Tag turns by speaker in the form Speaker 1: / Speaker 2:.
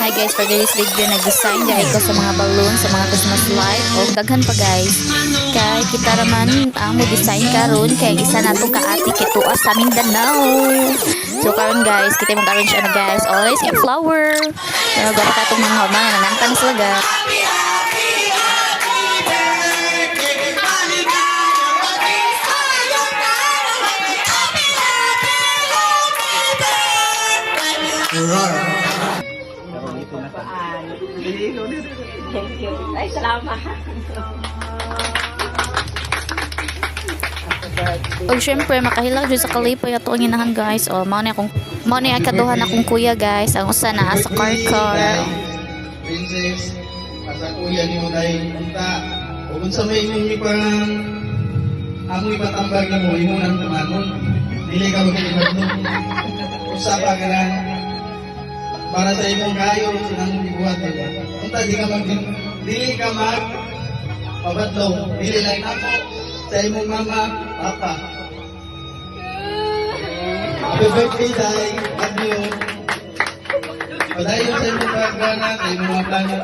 Speaker 1: Hi guys, for this video nag-design dahil ko sa mga balloon, sa mga Christmas light o daghan pa guys. Kay kita raman ang mo design karon kay isa nato ka ati kituwa sa Mindanao. So karon guys, kita mag-arrange ano guys. Always get flower. Pero gaba ka itong mga hormon na nangantang sila guys.
Speaker 2: Thank you. Ay, salamat.
Speaker 1: Pag syempre makahilag jud sa kalipay ato ang inahan guys. O mao ni akaduhan akong kuya guys. Ang usa na sa car.
Speaker 3: Princess, asa kuya ni mo dahil punta. O kung sa may imong ipang among ipatambag na mo, imo nang tumanon. Dili ka magkalibat no. Usapa ka na para sa imong kayo, sinang ibuhat diba? Punta dili ka mag pabatlong, dili lang ako sa imong mama, papa. Happy birthday, Day. Love you. Padayon sa imong pagana, sa imong mga plano.